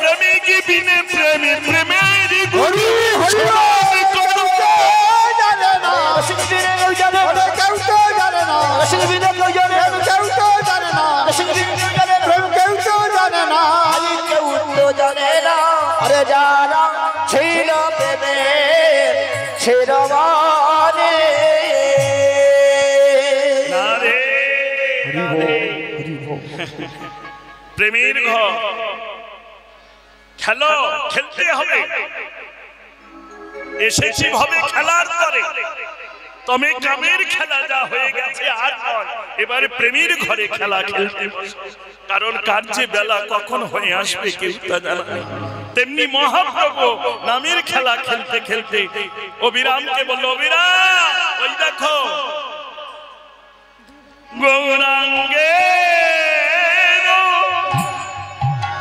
প্রেমিক বিনে প্রেম প্রেমের হরি হরি জানে না, রসিক বিনে কেউ জানে না, কেউ তো জানে না, রসিক বিনে কেউ জানে না, কেউ তো জানে না, রসিক বিনে কেউ জানে না, কেউ তো জানে না, কেউ তো জানে না, আরে যারা ছিল প্রেমে শিরোমণি প্রেমের ঘর খেলো, খেলতে হবে, এসেছি ভাবে খেলার পরে, তবে কামের খেলা যা হয়ে গেছে আর নয়, এবারে প্রেমের ঘরে খেলা খেলতে, কারণ কার যে বেলা কখন হয়ে আসবে কেউ তা জানে না। তেমনি মহাপ্রভু নামের খেলা খেলতে খেলতে অবিরামকে বলল, অবিরাম ওই দেখো গৌরাঙ্গে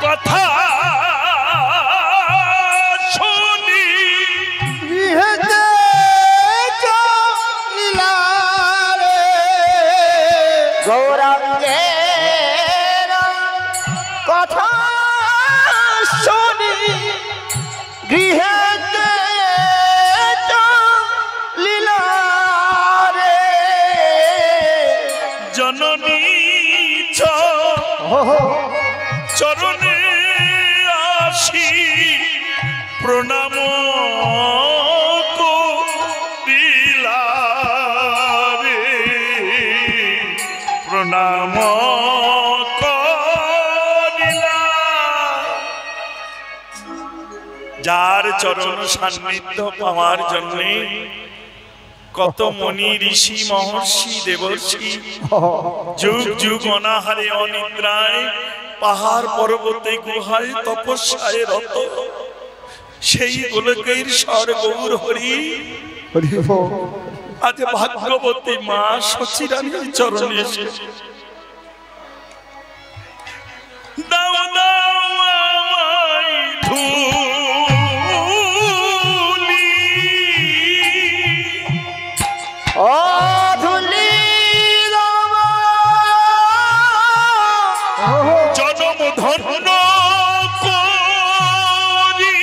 কথা শুনি গৌরাঙ্গের কথা শুনি গৃহেতে লীলা রে জননী চরণে আসি প্রণাম করিলা রে, প্রণাম করিলা। যার চরণ সান্নিধ্য পাওয়ার জন্য কত মনি ঋষি মহর্ষি দেবর্ষি যুগ যুগ অনাহারে অনিদ্রায় পাহাড় পর্বতে গুহায় তপস্যায় রত, সেই গোলকের স্বর গৌর হরি আজ ভাগ্যবতী মা সচিরানীর চরণে এসে দাও দাও আমায় ধুলি, ধুলি জনম ধন্য করি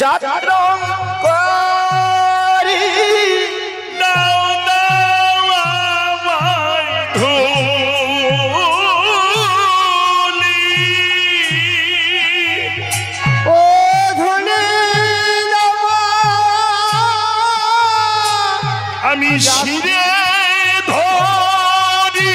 যাত্রং করি দাও দাও আমায় ধুলি, ও ধুলি আমি শিরে ধরি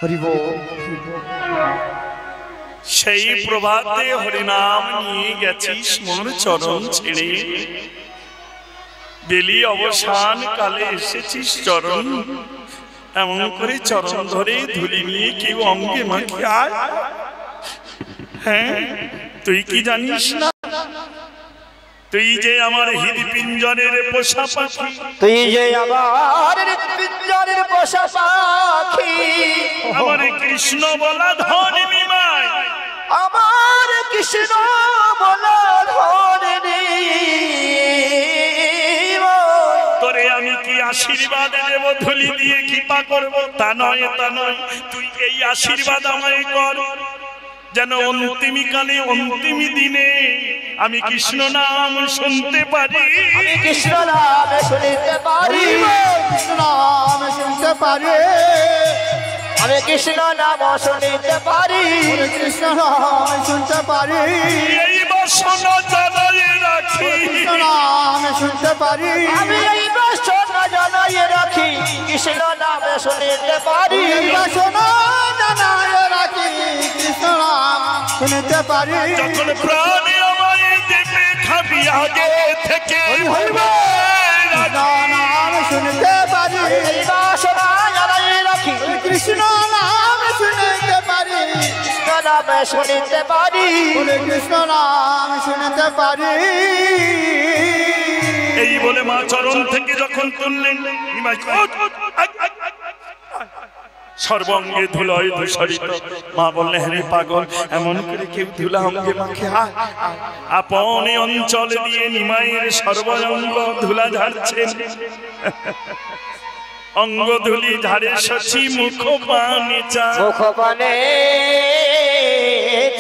হরি বল। সেই প্রভাতে হরিনাম নিয়ে গেছিস মোর চরণ ছেড়ে, বেলি অবসান কালে এসেছিস চরণ, এমন করে চরণ ধরে ধুলি নিয়ে কেউ অঙ্গে মাখে আয়। হ্যাঁ, তুই কি জানিস না তুই যে আমার হৃদপিঞ্জরের পোষা পাখি, তুই যে আমার হৃদপিঞ্জরের পোষা পাখি, আমার কৃষ্ণ বলা ধন নিমাই, আমার কৃষ্ণ বলা ধন তোরে আমি কি আশীর্বাদ দেব ধুলি দিয়ে কৃপা করব? তা নয়, তা নয়, তুই এই আশীর্বাদ আমায় কর যেন অন্তিমী কালে অন্তিম দিনে আমি কৃষ্ণ নাম শুনতে পারি, আমি কৃষ্ণ নাম শুনতে পারি, কৃষ্ণ নাম শুনতে পারি, আমি কৃষ্ণ নাম শুনতে পারি, কৃষ্ণ নাম শুনতে পারি, এই বাসনা জানাই রাখি, কৃষ্ণ নাম শুনতে পারি, আমি এই বাসনা জানাই রাখি, কৃষ্ণ নাম শুনতে পারি, বাসনা জানাই রাখি, কৃষ্ণ নাম শুনতে পারি, যখন প্রাণে আমায় দেবে খাবি আগে থেকে নাম শুনতে পারি, বাসনা জানাই রাখি, কৃষ্ণ নাম শুনতে পারি, কৃষ্ণ নাম শুনতে পারি, কৃষ্ণ নাম শুনতে পারি। এই বলে মা চরণ থেকে যখন তুললেন সর্বাঙ্গে ধুলায় ধূসরিত, মা বললেন হ্যাঁ পাগল, এমন করে কেউ ধুলা অঙ্গে মাখে আয়। আপন অঞ্চল দিয়ে নিমাইয়ের সর্বাঙ্গ ধুলা ঝাড়ছেন, অঙ্গ ধুলি ঝাড়ে শশী মুখ পানে চায়, মুখ পানে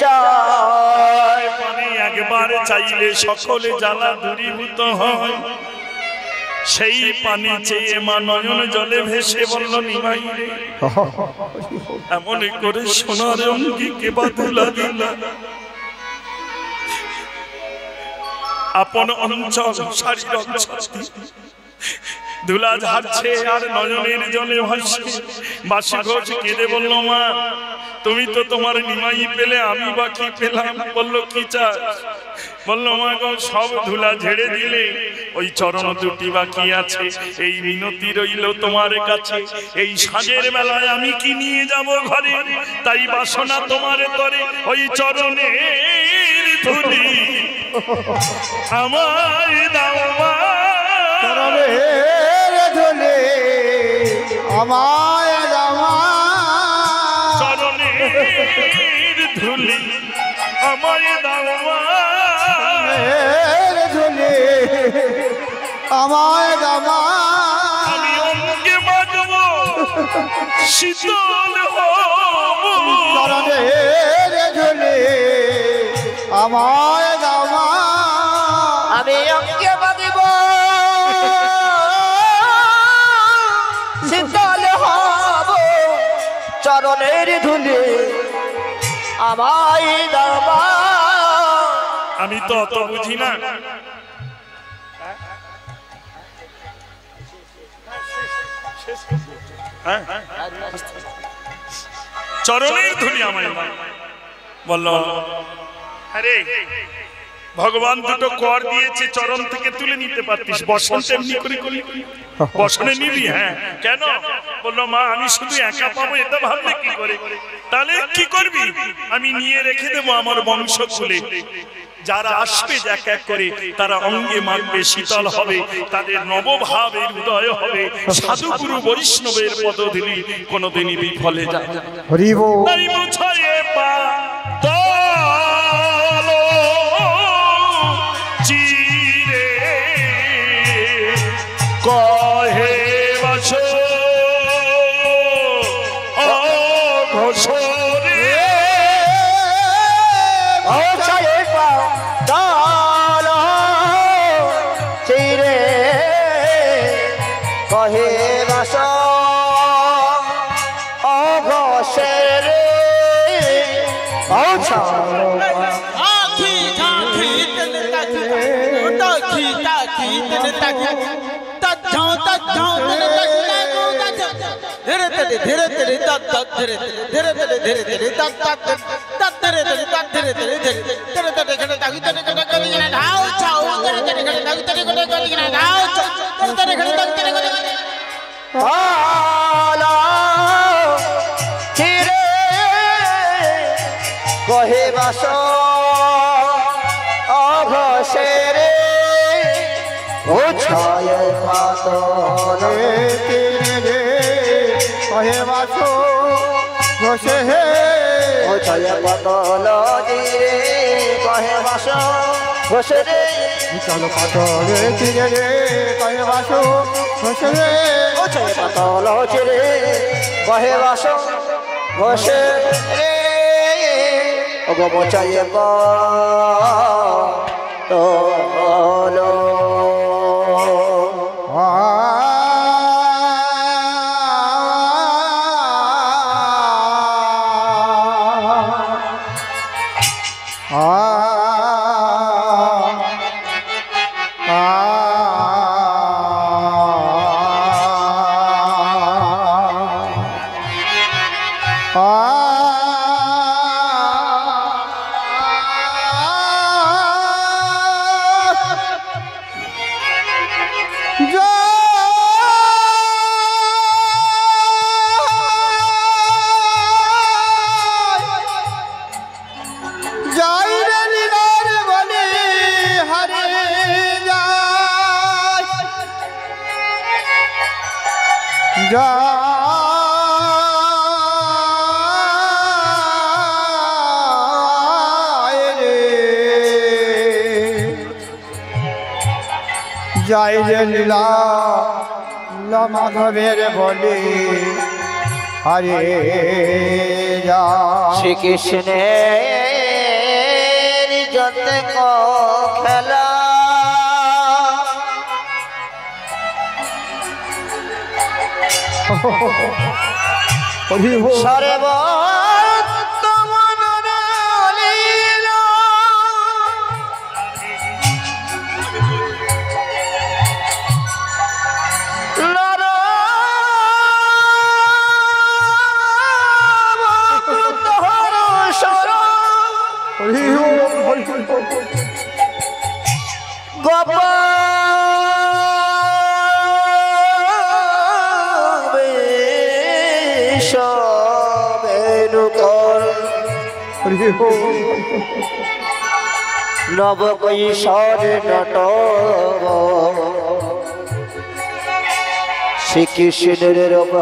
চায়, পানে একবার চাইলে সকলে জ্বালা দূরীভূত হয়। সেই পানি চেয়ে মা নয়ন জলে ভেসে বলল নিমাই রে, এমন করে সোনার অঙ্গিকে বাঁধলা দিলা, আপন অঞ্চল শাড়ির অঞ্চল ধুলা ঝাড়ছে আর নয়নের জলে ভাসছে। বাসি ঘোষ কেঁদে বলল মা তুমি তো তোমার নিমাই পেলে, আমি বাকি পেলাম। বললো কি চাস? বললো মা গো সব ধুলা ঝেড়ে দিলে, ওই চরণ দুটি বাকি আছে, এই মিনতি রইল তোমার কাছে। এই সাঁঝের বেলায় আমি কি নিয়ে যাব ঘরে, তাই বাসনা তোমার তরে ওই চরণের ধুলি আমায় দাও মা, চরণের ধুলি আমায় দাও মা, চরণের ধুলি আমায় দাও মা, ধুলি আমায় দাও মা, আমি অঙ্গে মাগব শীতল হব, চরণের ধুলি আমায় দাও মা, আমি অঙ্গে বাঁধিব শীতল হব, চরণের ধুলি আমায় দাও মা। আমি তো অত বুঝি না, চরণের ধুলি আমায় দাও। বলল আরে ভগবান দুটো কর দিয়েছে, চরণ থেকে তুলে নিতে পারতিস, বসন তেমনি করে করলি, বসনে নিবি? হ্যাঁ কেন? বললো মা আমি শুধু একা পাবো এটা ভাবলে কি করে, তাহলে কি করবি? আমি নিয়ে রেখে দেবো আমার বংশ কুলে, যারা আসবে এক এক করে তারা অঙ্গে মাখবে, শীতল হবে, তাদের নবভাবের উদয় হবে, সাধুগুরু বৈষ্ণবের পদধূলি কোনোদিনই বিফলে যায় না। হরি বল। নাই মুছায়ে পা চিরে কহে বাসো ঘোষরে চিরে কহে বাস অঘোষের আখি ঝাঁখি তন তাকি তাকি তাকি তন তাকি তজ্ঝাও তন তাকি তাকি धीरे धीरे धीरे धीरे तक तक धीरे धीरे धीरे धीरे धीरे तक तक तक धीरे धीरे तक धीरे धीरे धीरे धीरे धीरे खड़े ताकि तेरे खड़े करी ना धाव चाओ धीरे धीरे खड़े ताकि तेरे खड़े करी ना धाव चाओ धीरे खड़े ताकि तेरे खड़े आला चिरे कहे बासो अघसेरे उछाय पातले तिरे कहे बासो घसे हे उछाय पातल दिरे कहे बासो घसे रे चल पातले तिरे कहे बासो घसे रे उछाय पातल चिरे कहे बासो घसे रे ओगो मोचाय पातल जय जय लीला माधवेर बोली हरे जा श्री कृष्ण जत को खेला सर्व नव कैशोर नट श्री कृष्ण रूप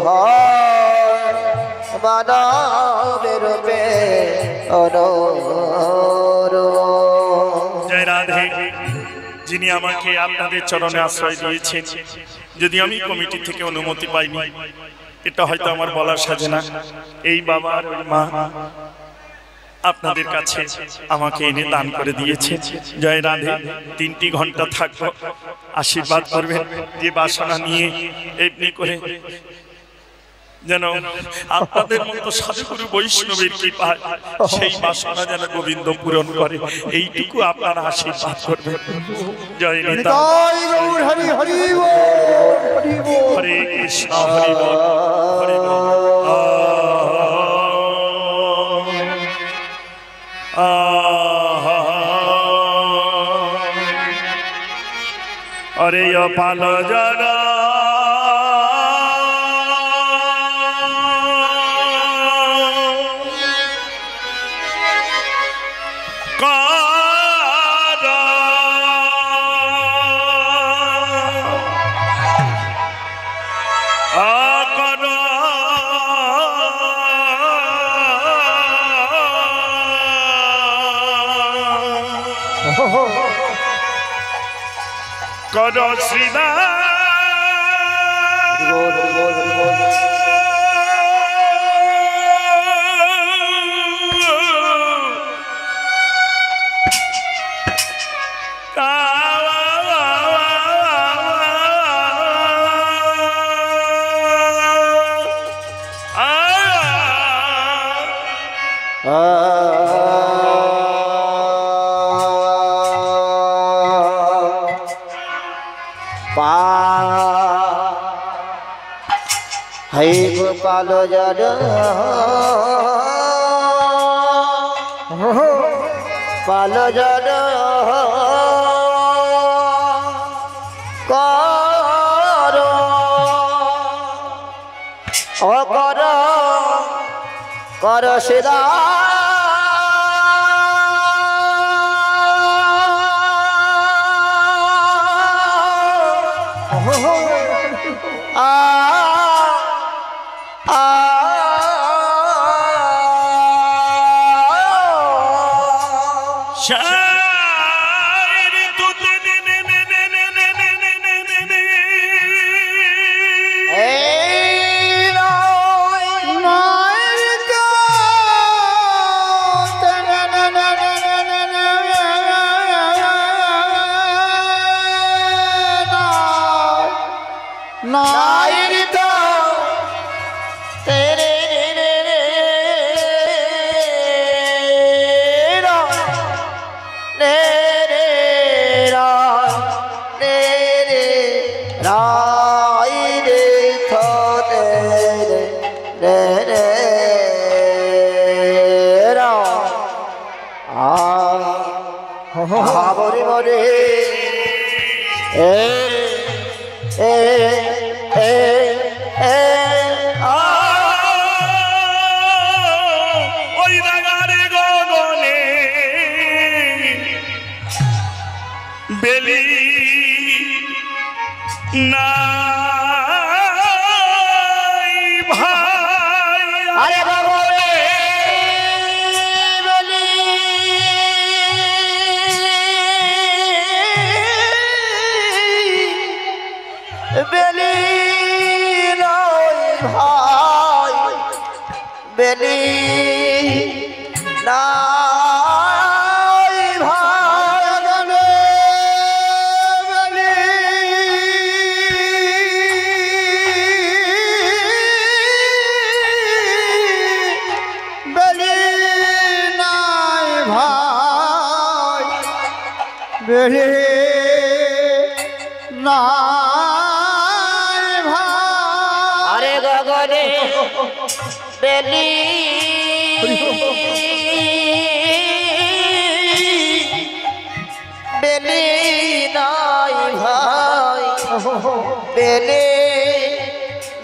मानव रूपे जय राधे যিনি আমাকে আপনাদের চরণে আশ্রয় দিয়েছেন যদি আমি কমিটি থেকে অনুমতি পাইনি এটা হয়তো আমার বলার সাজে না এই বাবা আর ওই মা আপনাদের কাছে আমাকে এনে দান করে দিয়েছে জয় রাধে 3টি ঘন্টা থাকবো আশীর্বাদ করবেন যে বাসনা নিয়ে এমনি করে যেন আপনাদের মতো সাধুগুরু বৈষ্ণবের কৃপায় সেই বাসনা যেন গোবিন্দ পূরণ করে এইটুকু আপনারা আশীর্বাদ করবেন জয় নিতাই গৌর হরি হরি বল হরে কৃষ্ণ হরি বল হরি বল अरे यो पालो जरा करो श्रीनाथ পালো জড় পালো জড় কর ও কর কর সেদা বরে বরে ওই রাগারে গগনে বেলি না ভাই আরে গগনে বেলি বেলি নয় ভাই বেলি নাই ভাই গগনে বেলি বেলি নাই ভাই বেলি নাই ভাই আরে গগনে বেলি বেলি নাই ভাই বেলি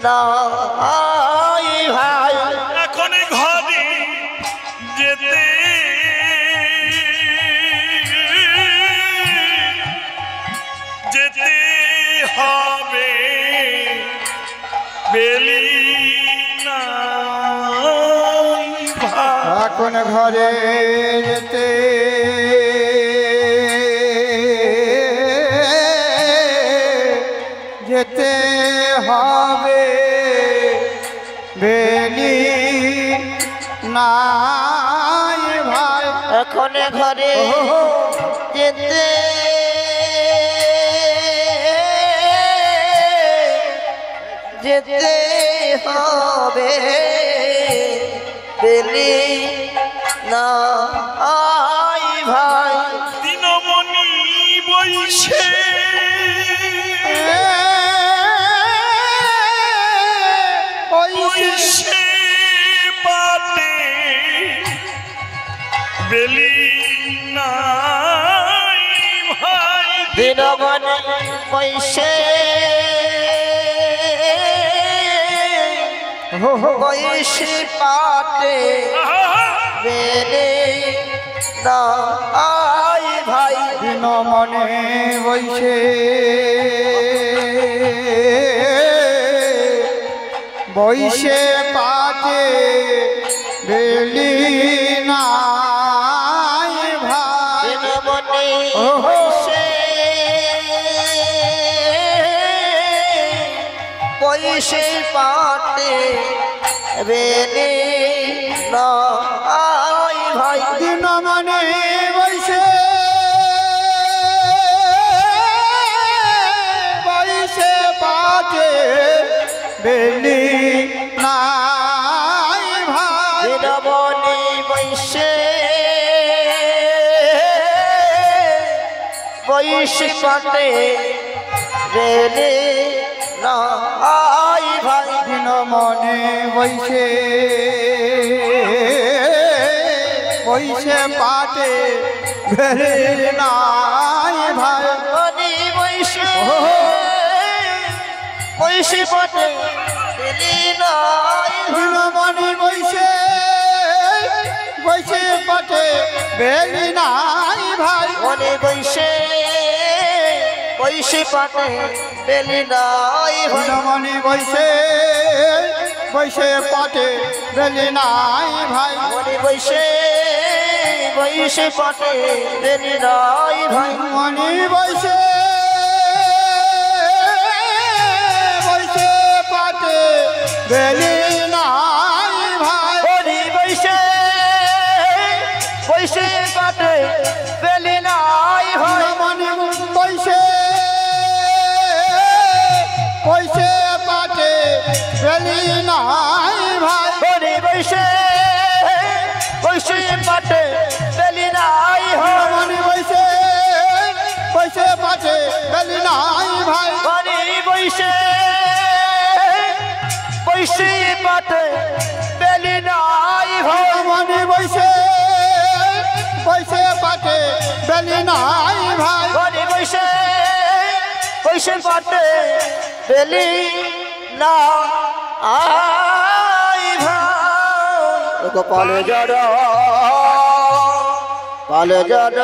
নাই ভাই এখন ঘরে যেতে যেতে হবে বেলি নাই ভাই এখন ঘরে যেতে যেতে হবে বেলি নাই ভাই এখন ঘরে যেতে যেতে হবে বেলি নাই ভাই দিনমণি বইছে বইছে পাতে বেলি নাই ভাই দিনমণি বইছে বইছে পাতে বেলি নাই ভাই দিনমণি বইছে বইছে পাতে বেলি নাই ভাই দিনমণি বইছে বইছে পাতে বেলি নাই ভাই দিনমণি বইছে বইছে পাতে বেলি নাই ভাই দিনমণি বইছে বইছে পাতে বেলি নাই ভাই মনে বইছে বইছে পাটে ভেলে নাই ভাই মনি বৈশে বৈশে পটে বেলি নাই মনে বইছে বইছে পাটে ভেলি নাই ভাই মনি বৈশে বৈশে পটে বেলি নাই মনে বইছে বইছে পাটে ভেলি নাই ভাই মনি বৈশে বৈশে পটে বেলি নাই ভাই মনে বইছে বইছে পাটে ভেলি নাই ভাই মনি বৈশে বৈশে পটে বেলি নাই ভাই মনে বইছে বইছে পাটে ভেলি নাই ভাই মনি বৈশে বৈশে পটে বেলি নাই ভাই মনে বইছে বইছে পাটে ভেলি নাই ভাই মনি বৈশে বৈশে পটে বেলি নাই ভাই মনে বইছে বইছে পাটে ভেলি নাই ভাই মনি বৈশে বৈশে পটে বেলি নাই ভাই গোপালে জড় পালে জড়